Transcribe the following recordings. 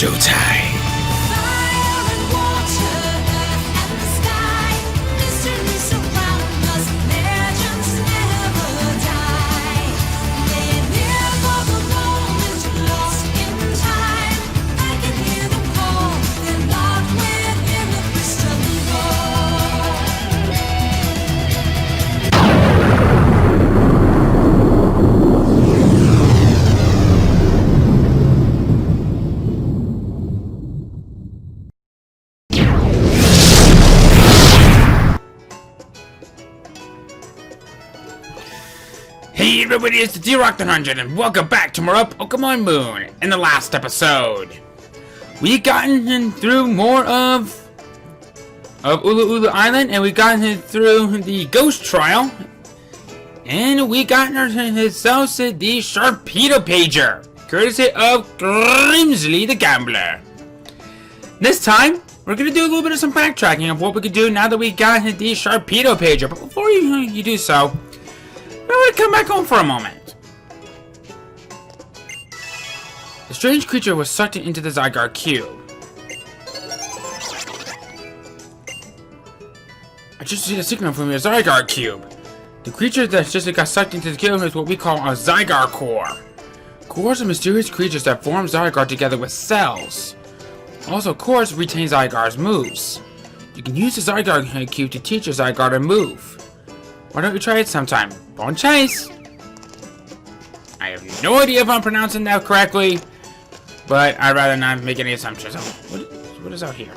showtime. Hey everybody, it's the D-Rock 100 and welcome back to more of Pokemon Moon. In the last episode, we gotten through more of Ulu Ulu Island, and we gotten through the Ghost Trial, and we gotten ourselves the Torpedo Pager, courtesy of Grimsley the Gambler. This time, we're gonna do a little bit of some backtracking of what we could do now that we got the Torpedo Pager. But before you do so, I want to come back home for a moment. The strange creature was sucked into the Zygarde cube. I just received a signal from your Zygarde cube. The creature that just got sucked into the cube is what we call a Zygarde core. Cores are mysterious creatures that form Zygarde together with cells. Also, cores retain Zygarde's moves. You can use the Zygarde cube to teach your Zygarde a move. Why don't you try it sometime? Bon Chase! I have no idea if I'm pronouncing that correctly, but I'd rather not make any assumptions. What is out here?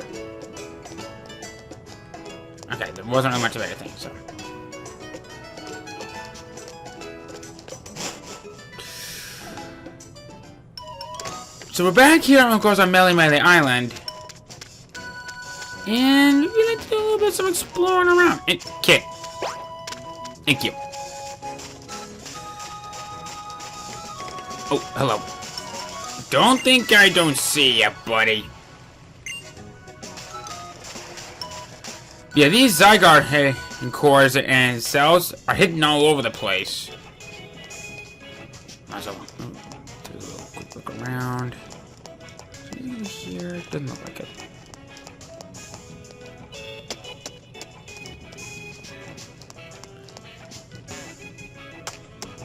Okay, there wasn't really much of anything, so. So we're back here, of course, on Melee Island. And we like to do a little bit of some exploring around. Kit. Thank you. Oh, hello. Don't think I don't see ya, buddy. Yeah, these Zygarde cores and cells are hidden all over the place. So, do a little quick look around. Anything here? Doesn't look like it.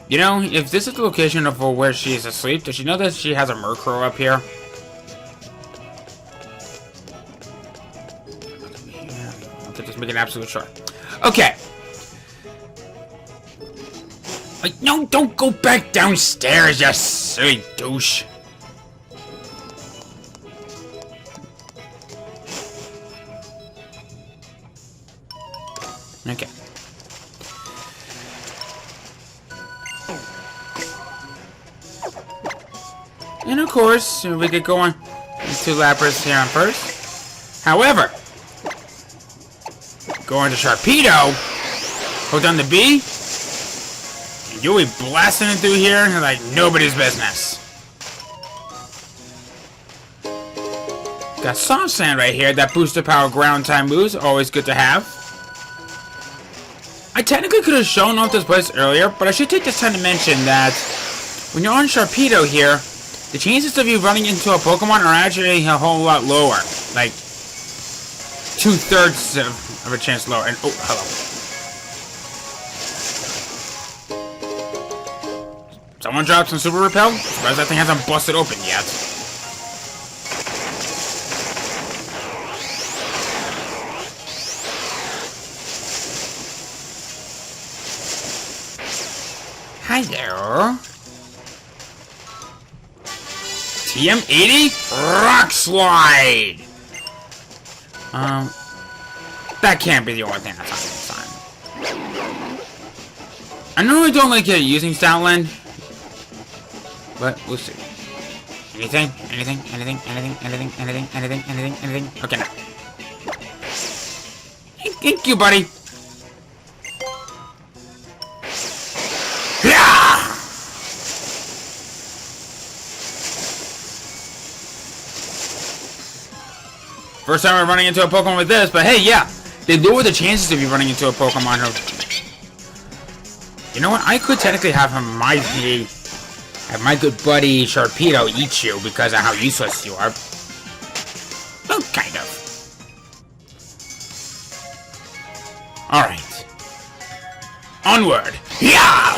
You know, if this is the location of where she is asleep, does she know that she has a Murkrow up here? Okay, just make an absolute sure. Okay. No, don't go back downstairs, you silly douche. Okay. And of course, we could go on to Lapras here on first. However, go on to Torpedo, hold down the B, and you'll be blasting it through here like nobody's business. Got Soft Sand right here, that booster power ground type moves, always good to have. I technically could have shown off this place earlier, but I should take this time to mention that when you're on Torpedo here, the chances of you running into a Pokemon are actually a whole lot lower. Like, 2/3 of a chance lower. And, oh, hello. Someone dropped some Super Repel? Surprised that thing hasn't busted open yet. Hi there. TM80? Rock Slide! That can't be the only thing that's on this time. I normally don't like using Stoutland, but we'll see. Anything? Anything? Anything? Anything? Anything? Anything? Anything? Anything? Anything? Okay, now. Thank you, buddy. First time we're running into a Pokemon with this, but hey, yeah, they lower the chances of you running into a Pokemon who... You know what? I could technically have my good buddy Torpedo eat you because of how useless you are. onward. Yeah!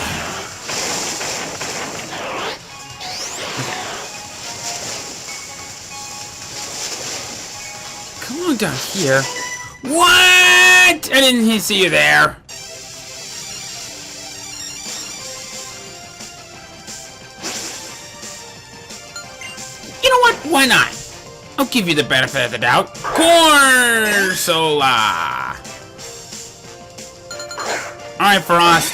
Come on down here. What? I didn't see you there. You know what? Why not? I'll give you the benefit of the doubt. Corsola! Alright, Frost.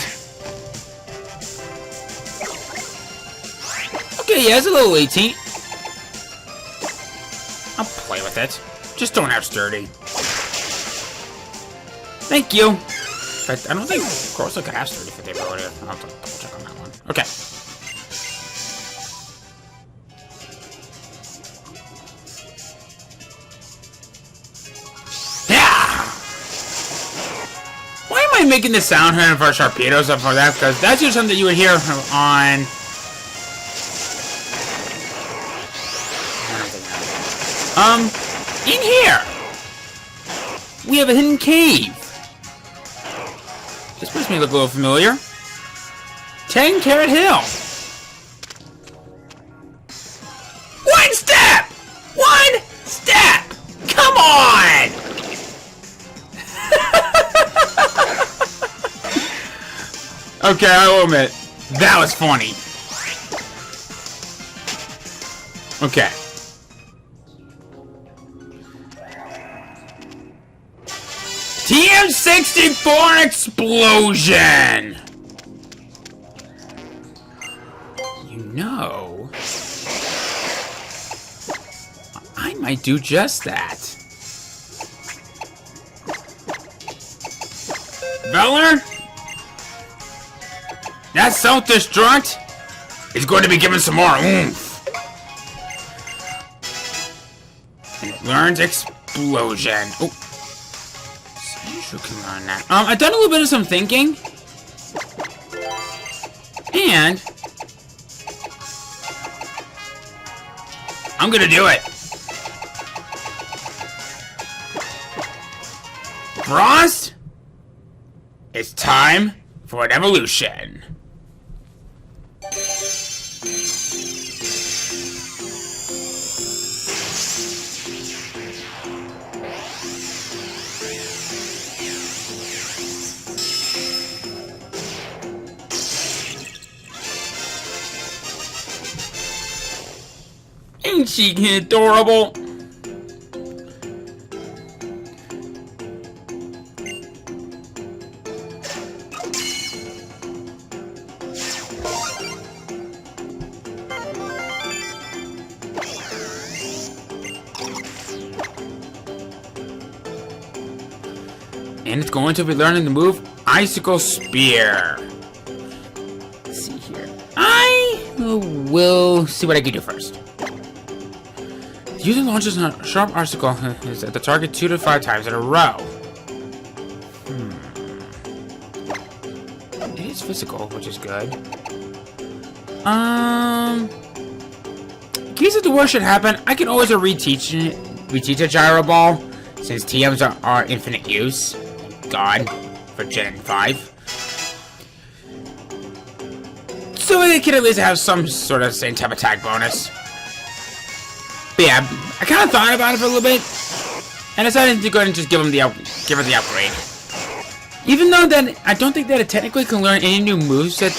Okay, yeah, it's a little 18. I'll play with it. Just don't have sturdy. Thank you. But I don't think Corsola could have sturdy for the ability. I'll have to double check on that one. Okay. Making the sound for torpedoes and for that, because that's just something you would hear on in here we have a hidden cave. This place may look a little familiar. 10 Carrot Hill. One step. Come on. Okay, I will admit, that was funny. Okay. TM64 explosion! You know, I might do just that. Veller? That self-destruct is going to be given some more oomph. And it learns explosion. Oh, Sandshrew can learn that. I've done a little bit of some thinking, and I'm gonna do it. Frost, it's time for an evolution. Ain't she adorable? And it's going to be learning the move Icicle Spear. Let's see here. I will see what I can do first. Using launches on a sharp icicle is at the target 2 to 5 times in a row. It is physical, which is good. In case if the worst should happen, I can always reteach a gyro ball, since TMs are infinite use. God, for Gen 5. So they can at least have some sort of same type attack bonus. But yeah, I kind of thought about it for a little bit, and decided to go ahead and just give her the upgrade. Even though that I don't think that it technically can learn any new moveset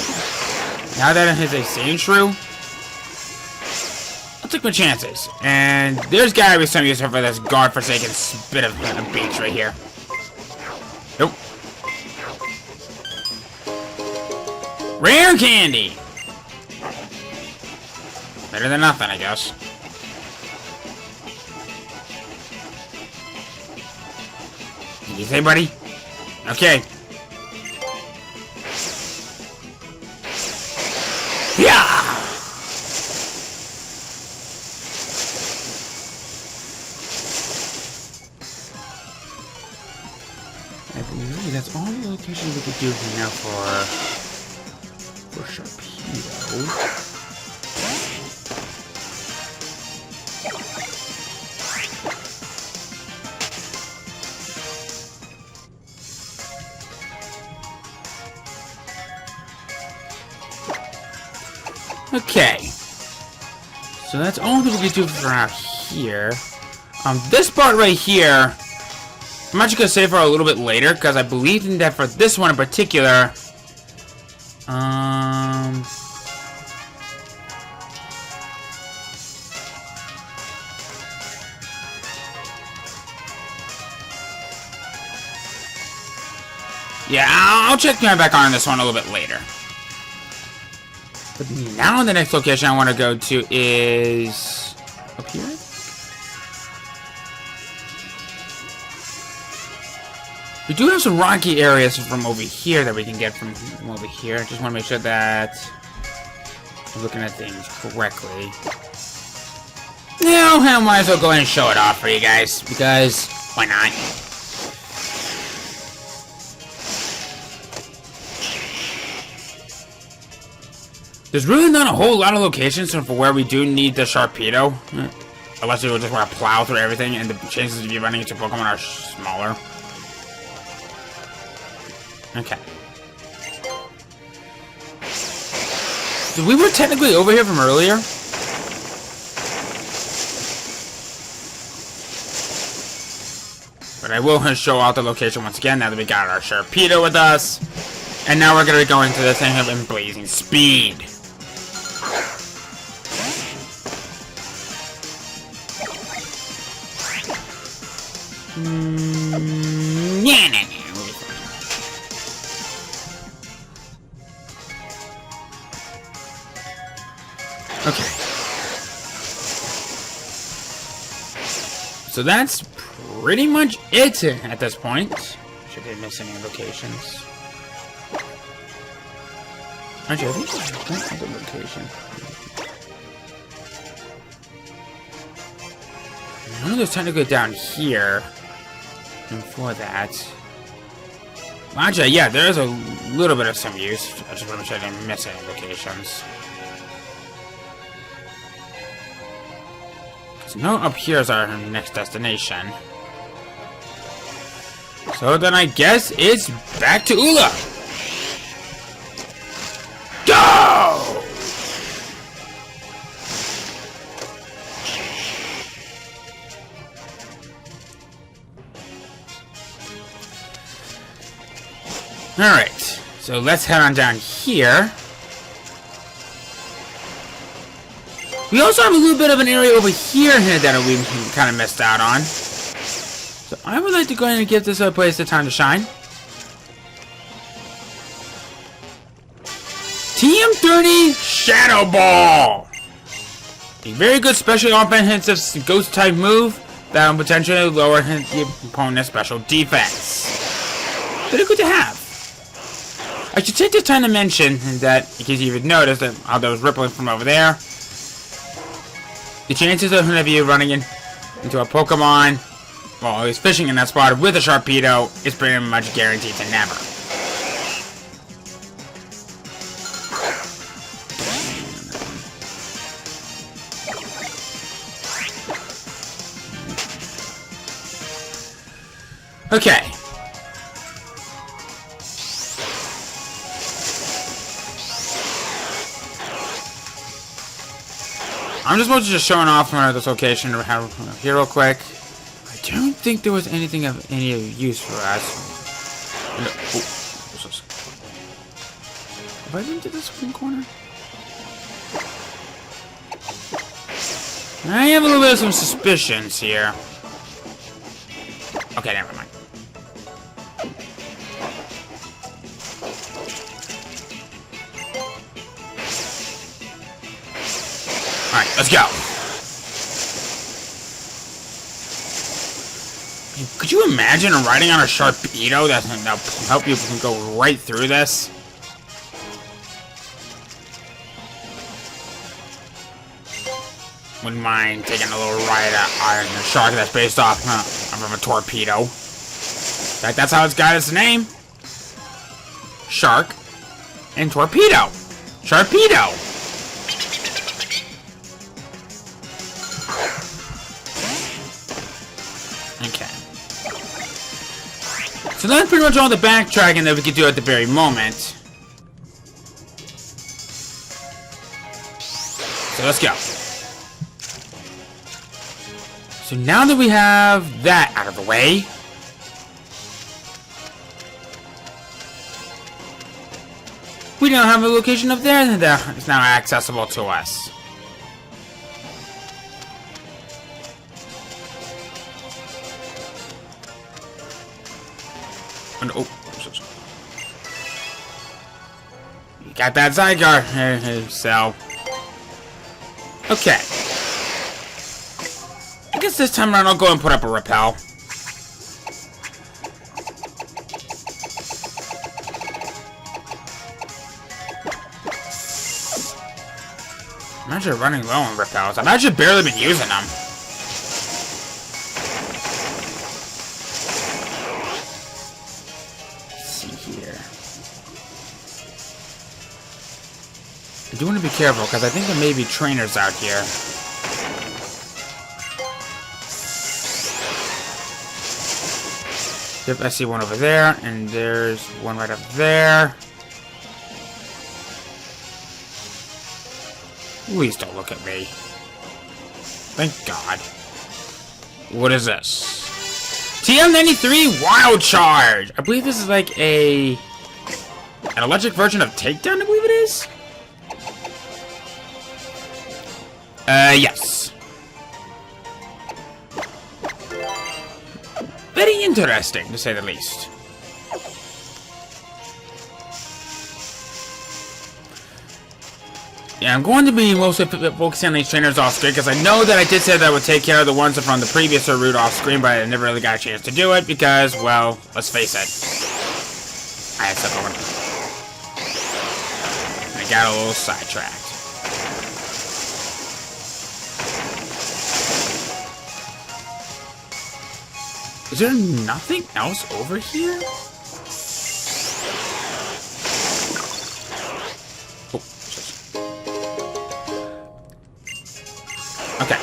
now that it has a Sandshrew, I'll take my chances. And there's gotta be some use for this godforsaken bit of beach right here. Nope. Rare candy. Better than nothing, I guess. You say, buddy? Okay. Yeah! I believe that's all the locations we could do now for Torpedo. Okay. So that's all that we can do for out here. This part right here, I'm actually gonna save for a little bit later because I believe that for this one in particular, yeah, I'll check my back on this one a little bit later. But now the next location I want to go to is up here. We do have some rocky areas from over here that we can get from over here. Just want to make sure that I'm looking at things correctly. Now, I might as well go ahead and show it off for you guys, because why not? There's really not a whole lot of locations for where we do need the Torpedo. Unless you just want to plow through everything and the chances of you running into Pokemon are smaller. Okay. So we were technically over here from earlier. But I will show out the location once again now that we got our Torpedo with us. And now we're going to be going to the thing of blazing speed. Okay. So that's pretty much it at this point. Should they miss any locations? Actually, I think there's another location. I know there's technically down here. And for that. Actually, yeah, there's a little bit of some use. I just want to make sure I didn't miss any locations. So now up here is our next destination. So then I guess it's back to Ula. Go! Alright, so let's head on down here. We also have a little bit of an area over here that we kind of missed out on. So I would like to go ahead and give this place the time to shine. TM30 Shadow Ball! A very good special offensive ghost type move that will potentially lower the opponent's special defense. Pretty good to have. I should take this time to mention that, in case you even noticed that how there was rippling from over there, the chances of you running into a Pokemon, well, at least fishing in that spot with a Torpedo, is pretty much guaranteed to never. Okay. I'm just mostly just showing off this location here real quick. I don't think there was anything of any use for us. Have I been to this one corner? I have a little bit of some suspicions here. Okay, never mind. Alright, let's go. Could you imagine riding on a Torpedo that'll help you go right through this? Wouldn't mind taking a little ride on a shark that's based off of a Torpedo. In fact, that's how it's got its name. Shark and Torpedo. Torpedo. Okay. So that's pretty much all the backtracking that we could do at the very moment. So let's go. So now that we have that out of the way, we now have a location up there that is now accessible to us. And, oh, you got that Zygar, so okay. I guess this time around I'll go and put up a repel. I'm actually running low on repels. I've actually barely been using them. Let's see here. I do want to be careful because I think there may be trainers out here. Yep, I see one over there, and there's one right up there. Please don't look at me. Thank God. What is this? TM93 Wild Charge! I believe this is like an electric version of Takedown, I believe it is? Yes. Very interesting, to say the least. Yeah, I'm going to be mostly focusing on these trainers off screen because I know that I did say that I would take care of the ones from the previous route off screen, but I never really got a chance to do it because, well, let's face it, I had stuff going on. I got a little sidetracked. Is there nothing else over here? Oh, okay.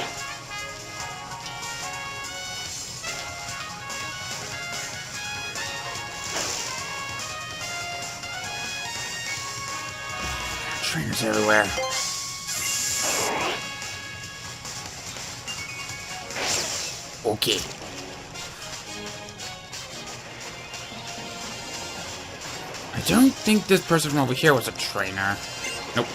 Trainers everywhere. Okay. I don't think this person from over here was a trainer. Nope.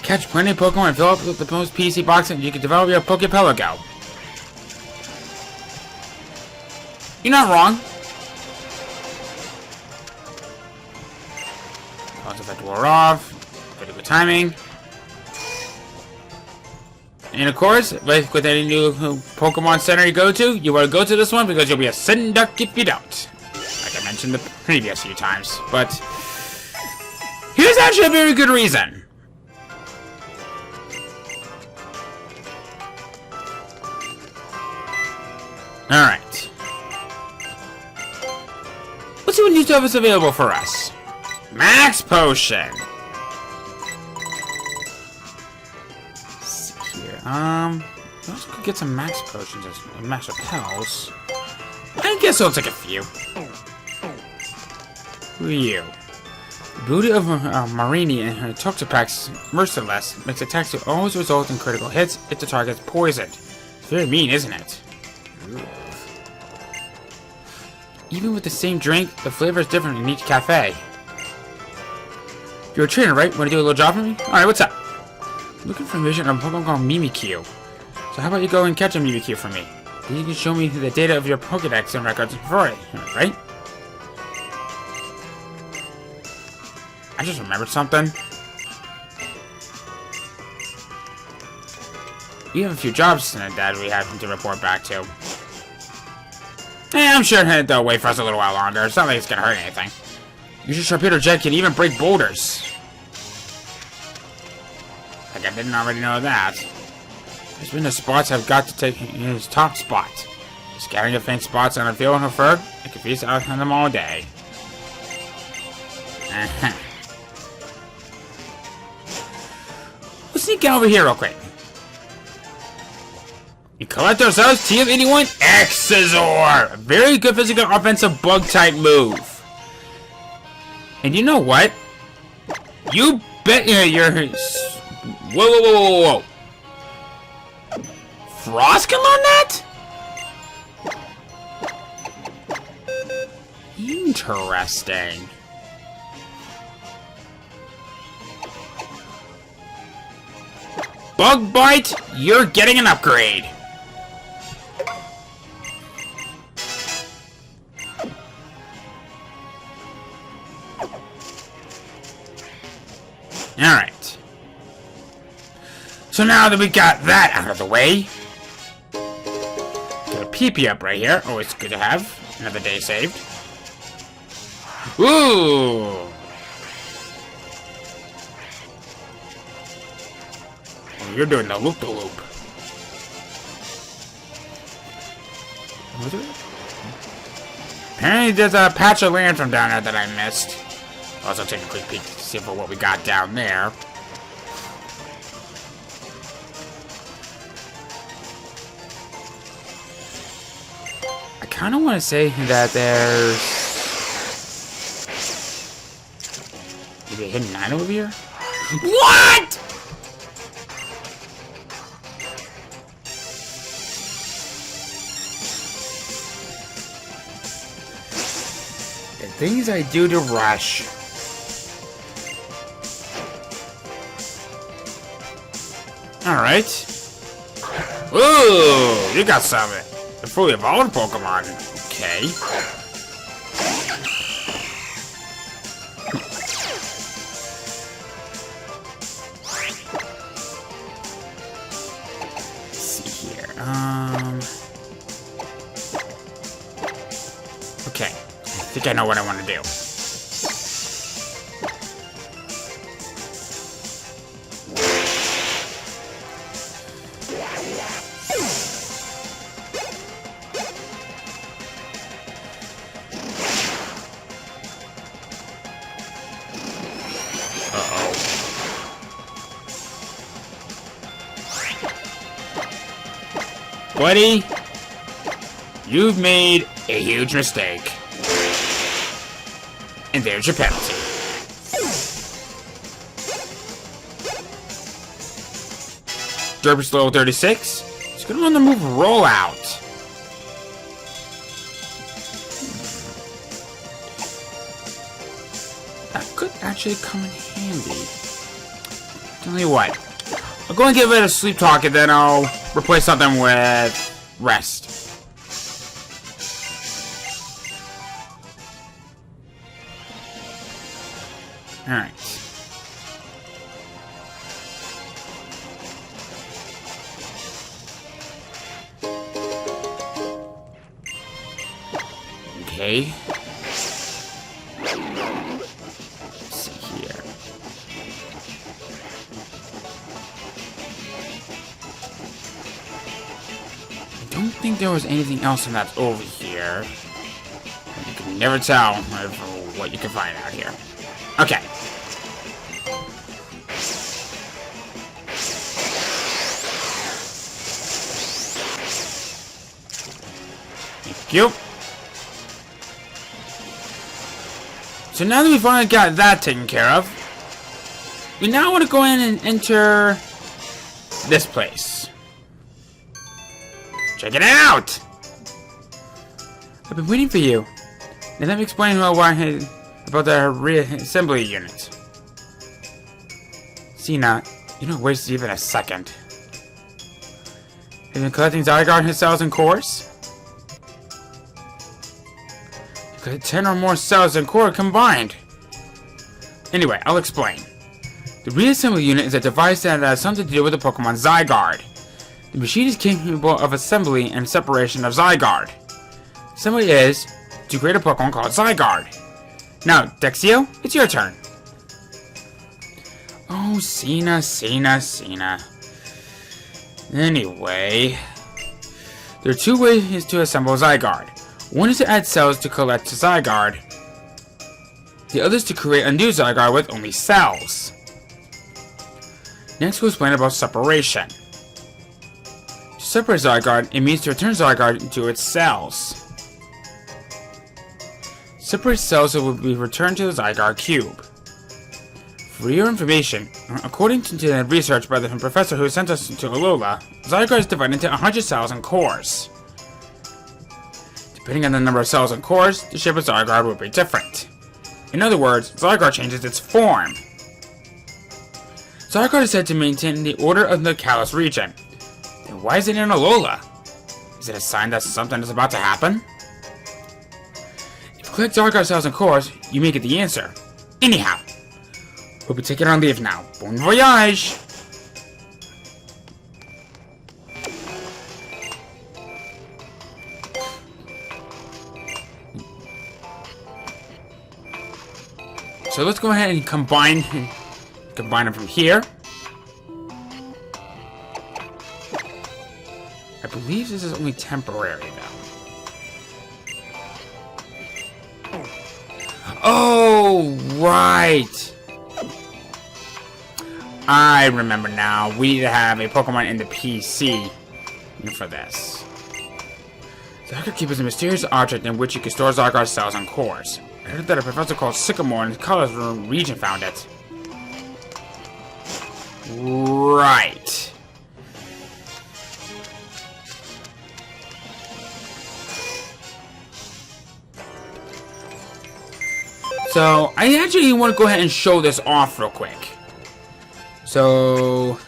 Catch plenty of Pokemon and fill up with the most PC box and you can develop your Pokepelago. You're not wrong. Close that door off. Very good timing. And of course, with any new Pokemon Center you go to, you want to go to this one because you'll be a sitting duck if you don't. Like I mentioned the previous few times. But here's actually a very good reason. Alright. Let's see what new stuff is available for us. Max Potion. Let's go get some Max Potions and Max Repels. I guess I'll take a few. Who are you? The beauty of Marini and her Toxapex Merciless makes attacks that always result in critical hits if the target's poisoned. It's very mean, isn't it? Even with the same drink, the flavor is different in each cafe. You're a trainer, right? Want to do a little job for me? Alright, what's up? I'm looking for information on a Pokemon called Mimikyu. So how about you go and catch a Mimikyu for me? Then you can show me the data of your Pokedex and records for it, right? I just remembered something. We have a few jobs that we have to report back to. I'm sure they'll wait for us a little while longer. It's not like it's gonna hurt anything. Your Torpedo Jet can even break boulders. Like I didn't already know that. There's been the spots I've got to take his top spot. Scattering the faint spots on her field on her fur, I can feast out on them all day. Let's sneak out over here real quick. You collect ourselves TM81 Exazor! A very good physical offensive bug type move. And you know what? You bet your Whoa, whoa, whoa, whoa, whoa. Frost can learn that? Interesting. Bug Bite, you're getting an upgrade. Alright. So now that we got that out of the way, got a PP up right here. Always good to have. Another day saved. Ooh! Oh, you're doing the loop-de-loop. Apparently there's a patch of land from down there that I missed. Also take a quick peek to see for what we got down there. I kind of want to say that there's maybe a hidden item over here. What? The things I do to rush. Alright. Ooh, you got some fully evolved Pokemon. Okay. Let's see here. Okay. I think I know what I want to do. Buddy, you've made a huge mistake. And there's your penalty. Derpy's level 36. It's gonna on the move rollout. That could actually come in handy. Tell you what. I'll go and give it a sleep talk and then I'll replace something with rest. Alright. Okay. Let's see here. I don't think there was anything else that's over here. You can never tell what you can find out here. Okay. Thank you. So now that we finally got that taken care of, we now want to go in and enter this place. Check it out! I've been waiting for you. Now let me explain about the reassembly unit. Cena, you don't waste even a second. Have you been collecting Zygarde cells and cores? You collect 10 or more cells and core combined. Anyway, I'll explain. The reassembly unit is a device that has something to do with the Pokemon Zygarde. The machine is capable of assembly and separation of Zygarde. Assembly is to create a Pokemon called Zygarde. Now, Dexio, it's your turn. Oh, Cena. Anyway, there are two ways to assemble Zygarde. One is to add cells to collect Zygarde. The other is to create a new Zygarde with only cells. Next, we'll explain about separation. To separate Zygarde, it means to return Zygarde to its cells. Separate cells will be returned to the Zygarde cube. For For your information, according to the research by the professor who sent us to Alola, Zygarde is divided into 100 cells and cores. Depending on the number of cells and cores, the shape of Zygarde will be different. In other words, Zygarde changes its form. Zygarde is said to maintain the order of the Kalos region. Then why is it in Alola? Is it a sign that something is about to happen? If you click Zygarde cells and cores, you may get the answer. Anyhow, we'll be taking our leave now. Bon voyage! So let's go ahead and combine them from here. I believe this is only temporary though. Oh, right. I remember now. We need to have a Pokemon in the PC for this. Zygarde Cube is a mysterious object in which you can store Zygarde cells and cores. I heard that a professor called Sycamore in the Kalos region found it. Right. So, I actually want to go ahead and show this off real quick. So...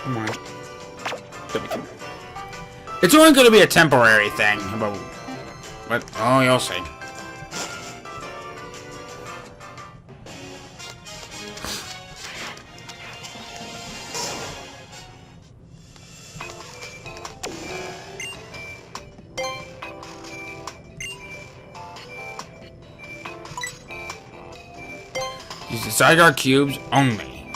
Come on. It's only going to be a temporary thing, but... What? Oh, you'll see. Use the Zygarde cubes only.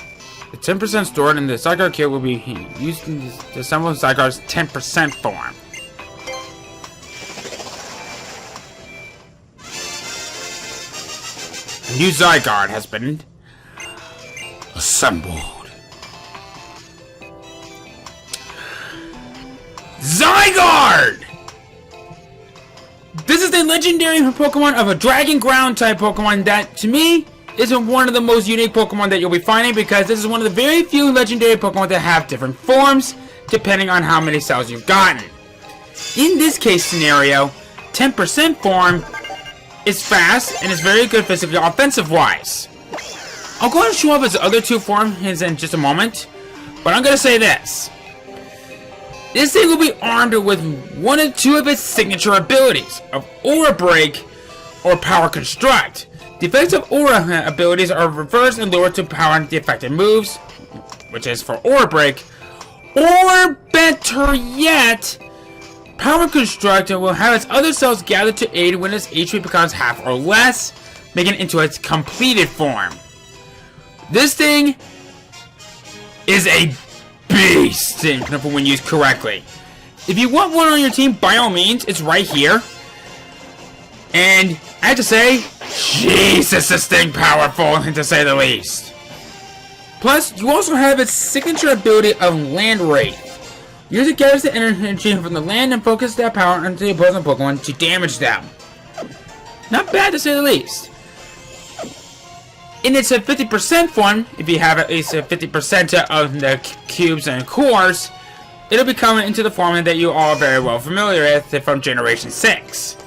The 10% stored in the Zygarde cube will be used to assemble Zygarde's 10% form. A new Zygarde has been assembled. Zygarde! This is the legendary Pokemon of a Dragon Ground type Pokemon that, to me, is one of the most unique Pokemon that you'll be finding because this is one of the very few legendary Pokemon that have different forms depending on how many cells you've gotten. In this case scenario, 10% form is fast and is very good physically offensive-wise. I'll go ahead and show off his other two forms in just a moment, but I'm going to say this. This thing will be armed with one or two of its signature abilities of Aura Break or Power Construct. The effects of Aura abilities are reversed and lowered to power the affected moves, which is for Aura Break, or better yet, Power Construct will have its other cells gathered to aid when its HP becomes half or less, making it into its completed form. This thing is a beast when used correctly. If you want one on your team, by all means, it's right here. And I have to say, Jesus, this thing powerful, to say the least. Plus, you also have its signature ability of Land Wraith. Use it gathers the energy from the land and focus that power onto the opposing Pokemon to damage them. Not bad to say the least. In its 50% form, if you have at least 50% of the cubes and cores, it'll be coming into the form that you all are very well familiar with from Generation 6.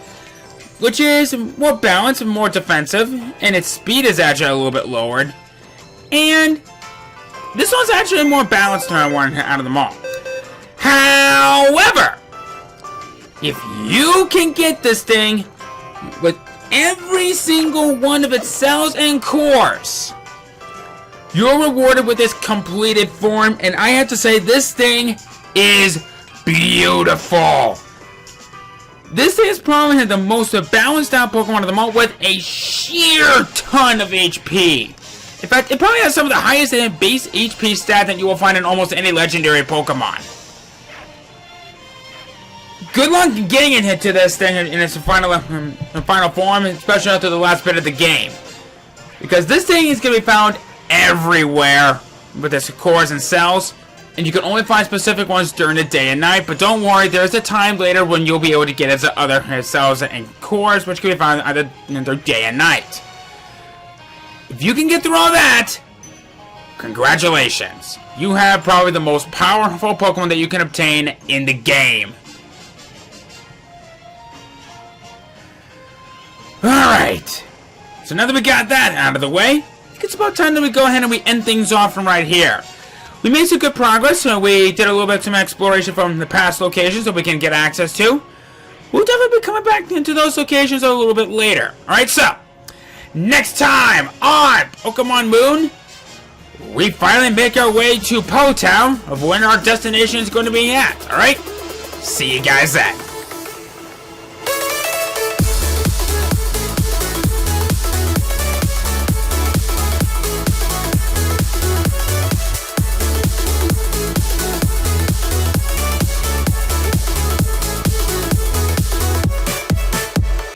Which is more balanced and more defensive, and its speed is actually a little bit lowered. And this one's actually a more balanced one out of them all. However, if you can get this thing with every single one of its cells and cores, you're rewarded with this completed form, and I have to say this thing is beautiful. This thing is probably the most balanced out Pokemon of them all with a sheer ton of HP. In fact, it probably has some of the highest base HP stat that you will find in almost any legendary Pokemon. Good luck getting it to this thing in its final form, especially after the last bit of the game. Because this thing is going to be found everywhere with its cores and cells. And you can only find specific ones during the day and night. But don't worry, there's a time later when you'll be able to get its other cells and cores, which can be found either day and night. If you can get through all that, congratulations. You have probably the most powerful Pokemon that you can obtain in the game. Alright. So now that we got that out of the way, I think it's about time that we go ahead and we end things off from right here. We made some good progress, so we did a little bit of some exploration from the past locations that we can get access to. We'll definitely be coming back into those locations a little bit later. Alright, so, next time on Pokemon Moon, we finally make our way to Po Town of when our destination is going to be at. Alright? See you guys then.